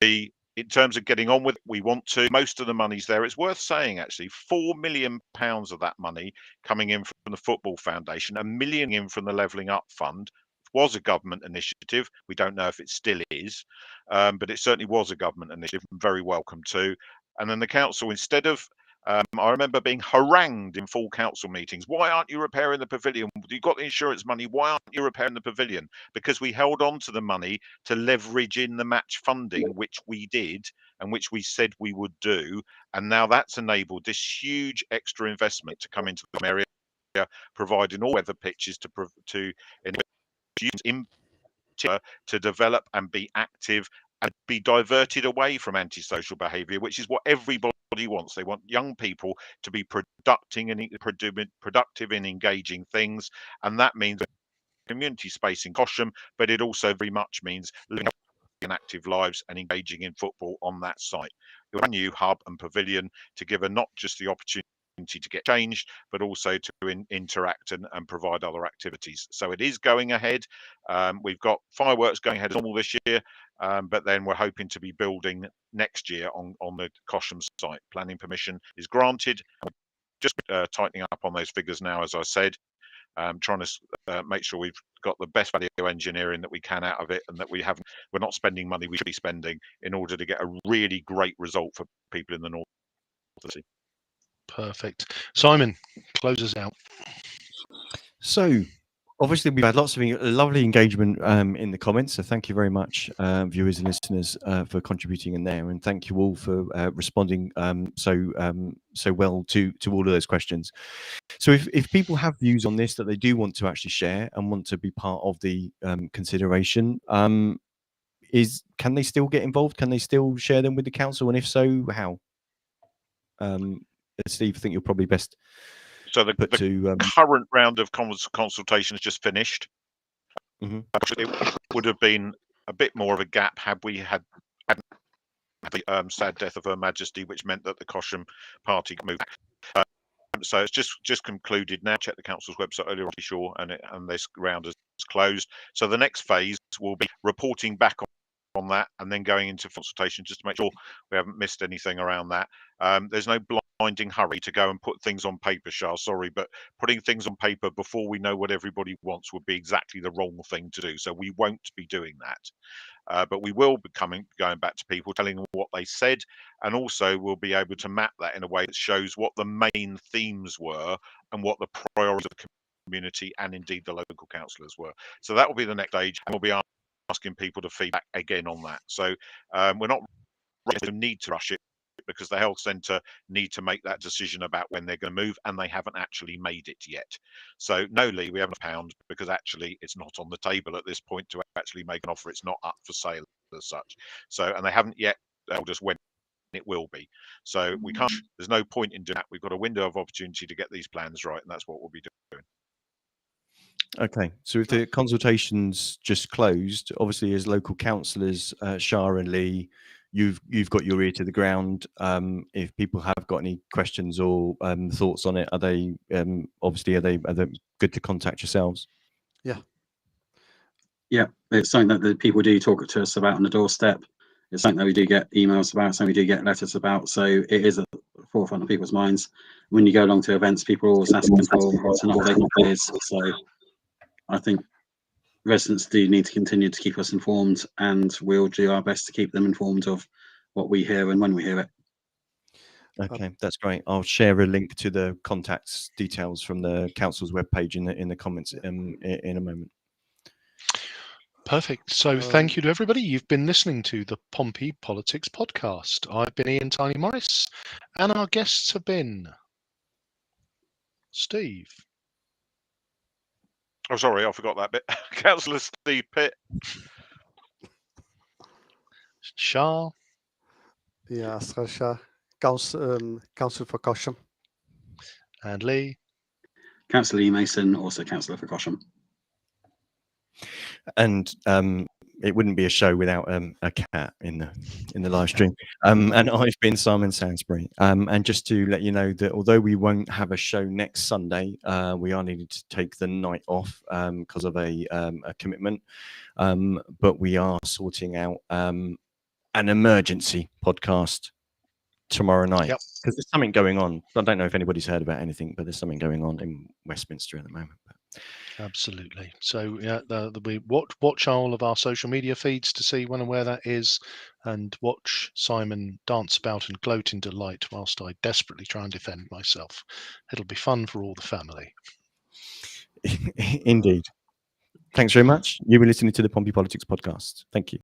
the in terms of getting on with it, we want to. Most of the money's there. It's worth saying, actually, £4 million of that money coming in from the Football Foundation, £1 million in from the Levelling Up Fund. Was a government initiative. We don't know if it still is, but it certainly was a government initiative. Very welcome to. And then the council, instead of I remember being harangued in full council meetings. Why aren't you repairing the pavilion? You've got the insurance money. Why aren't you repairing the pavilion? Because we held on to the money to leverage in the match funding, which we did and which we said we would do. And now that's enabled this huge extra investment to come into the area, providing all weather pitches to develop and be active and be diverted away from antisocial behaviour, which is what everybody wants. They want young people to be productive in engaging things, and that means community space in Cosham, but it also very much means living active lives and engaging in football on that site. A new hub and pavilion to give her not just the opportunity to get changed, but also to interact and provide other activities. So it is going ahead. We've got fireworks going ahead as normal this year, but then we're hoping to be building next year on the Cosham site. Planning permission is granted. Just tightening up on those figures now, as I said, trying to make sure we've got the best value engineering that we can out of it, and that we're not spending money we should be spending in order to get a really great result for people in the north. Perfect. Simon, close us out. So, obviously, we've had lots of lovely engagement in the comments. So, thank you very much, viewers and listeners, for contributing in there, and thank you all for responding so well to all of those questions. So, if people have views on this that they do want to actually share and want to be part of the consideration, can they still get involved? Can they still share them with the council? And if so, how? Steve, I think you're probably best. So the current round of consultation has just finished. It would have been a bit more of a gap had we had the sad death of Her Majesty, which meant that the Cosham party moved back. So it's just concluded now. Check the council's website earlier, sure, and this round is closed. So the next phase will be reporting back on that and then going into consultation just to make sure we haven't missed anything around that. There's no blinding hurry to go and put things on paper, Shah, sorry, but putting things on paper before we know what everybody wants would be exactly the wrong thing to do. So we won't be doing that. But we will be going back to people, telling them what they said, and also we'll be able to map that in a way that shows what the main themes were and what the priorities of the community and indeed the local councillors were. So that will be the next stage, and we'll be asking people to feedback again on that. So we're not ready to need to rush it, because the health centre need to make that decision about when they're going to move, and they haven't actually made it yet. So no, Lee, we haven't found, because actually it's not on the table at this point to actually make an offer. It's not up for sale as such. So, and they haven't yet told us when it will be. So we can't, there's no point in doing that. We've got a window of opportunity to get these plans right, and that's what we'll be doing. Okay, so if the consultation's just closed, obviously as local councillors, Shah and Lee, you've got your ear to the ground. If people have got any questions or thoughts on it, are they obviously are they good to contact yourselves? Yeah, it's something that the people do talk to us about on the doorstep. It's something that we do get emails about, something we do get letters about. So it is at the forefront of people's minds. When you go along to events, people are always asking for what's an update on this. So I think residents do need to continue to keep us informed, and we'll do our best to keep them informed of what we hear and when we hear it. Okay, that's great. I'll share a link to the contacts details from the council's webpage in the comments in a moment. Perfect. So thank you to everybody. You've been listening to the Pompey Politics Podcast. I've been Ian Tiny Morris, and our guests have been Steve. Oh, sorry, I forgot that bit. Cllrs Steve Pitt. Shah. Yeah, Asghar Shah, Council for Cosham. And Lee. Councillor Lee Mason, also Councillor for Cosham. And it wouldn't be a show without a cat in the live stream. And I've been Simon Sainsbury. And just to let you know that although we won't have a show next Sunday, we are needed to take the night off because of a commitment. But we are sorting out an emergency podcast tomorrow night, Yep. because there's something going on. I don't know if anybody's heard about anything, but there's something going on in Westminster at the moment. Absolutely. So yeah, we watch all of our social media feeds to see when and where that is, and watch Simon dance about and gloat in delight whilst I desperately try and defend myself. It'll be fun for all the family. Indeed. Thanks very much. You were listening to the Pompey Politics podcast. Thank you.